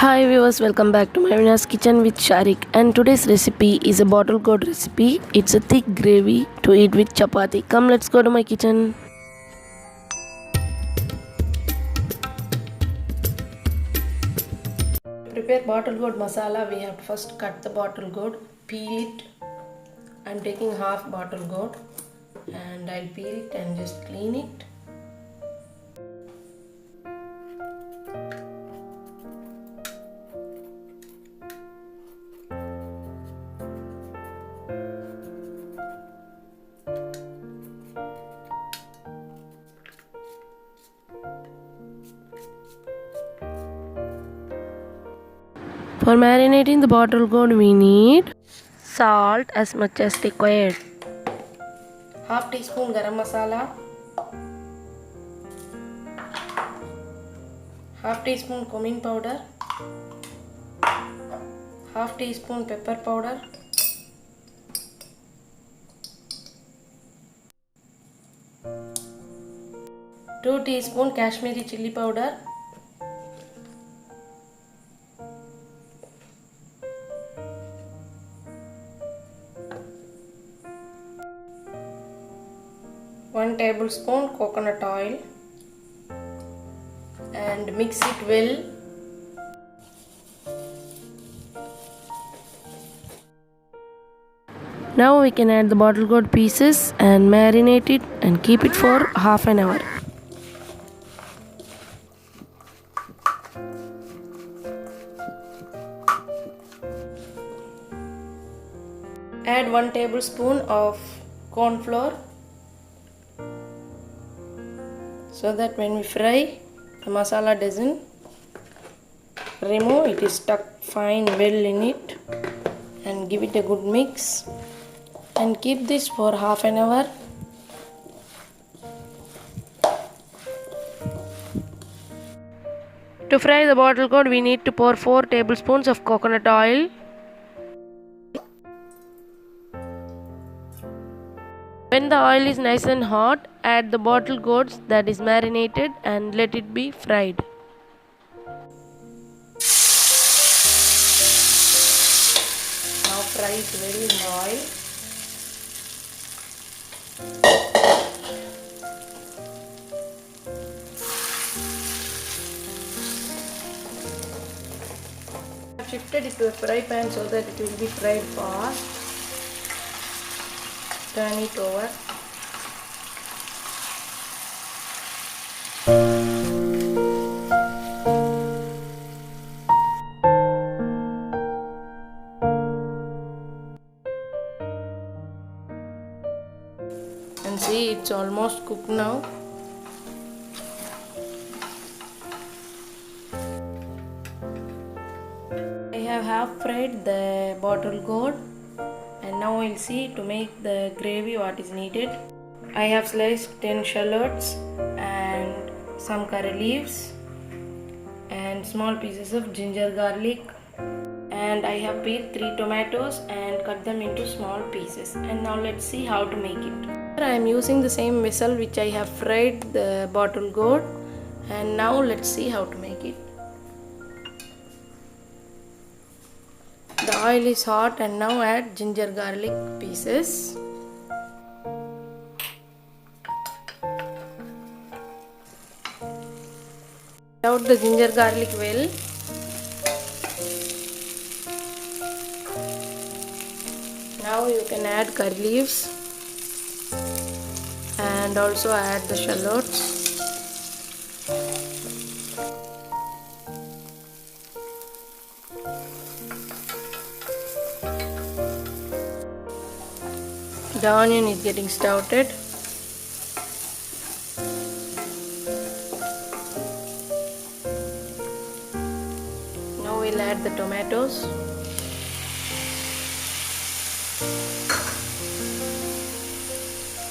Hi viewers, welcome back to Mymoonas kitchen with Shaariq, and today's recipe is a bottle gourd recipe. It's a thick gravy to eat with chapati. Come, let's go to my kitchen. To prepare bottle gourd masala, we have to first cut the bottle gourd, peel it. I'm taking half bottle gourd and I'll peel it and just clean it. For marinating the bottle gourd, we need salt as much as required, half teaspoon garam masala, half teaspoon cumin powder, half teaspoon pepper powder, two teaspoon Kashmiri chili powder, one tablespoon coconut oil, and mix it well. Now we can add the bottle gourd pieces and marinate it and keep it for half an hour. Add 1 tablespoon of corn flour so that when we fry, the masala doesn't remove, it is stuck fine well in it. And give it a good mix and keep this for half an hour. To fry the bottle gourd, we need to pour 4 tablespoons of coconut oil. When the oil is nice and hot, add the bottle gourds that is marinated and let it be fried. Now fry it well in the oil. I have shifted it to a fry pan so that it will be fried fast. Turn it over. And see, it's almost cooked now. I have half fried the bottle gourd, and now we'll see to make the gravy what is needed. I have sliced 10 shallots and some curry leaves and small pieces of ginger garlic, and I have peeled 3 tomatoes and cut them into small pieces. And now let's see how to make it. I am using the same vessel which I have fried the bottle gourd, and now let's see how to make it. The oil is hot, and now add ginger garlic pieces. Out the ginger garlic well. Now you can add curry leaves and also add the shallots. The onion is getting sprouted. Now we'll add the tomatoes.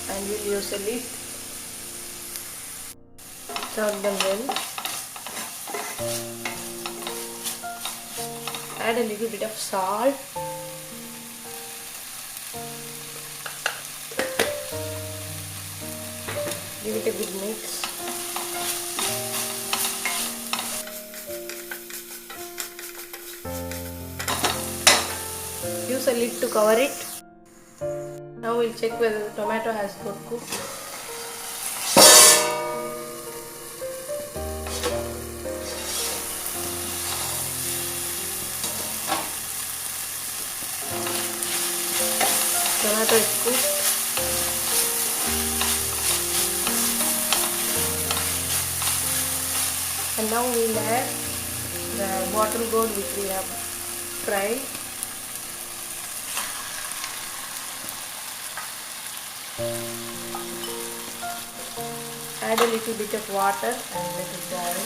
And we'll use a lid. Stir them well. Add a little bit of salt. Give it a good mix. use a lid to cover it. Now we'll check whether the tomato has got cooked. Tomato is cooked. And now we'll add the bottle gourd which we have fried. Add a little bit of water and let it boil.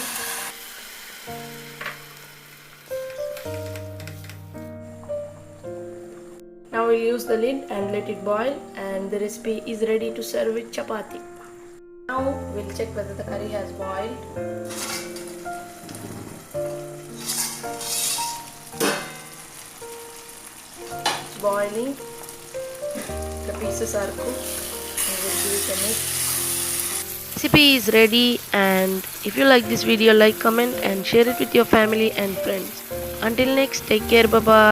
Now we'll use the lid and let it boil, and the recipe is ready to serve with chapati. Now we'll check whether the curry has boiled. It's boiling. The pieces are cooked. And we'll give it a mix. Recipe is ready, and if you like this video, like, comment and share it with your family and friends. Until next, take care, bye bye.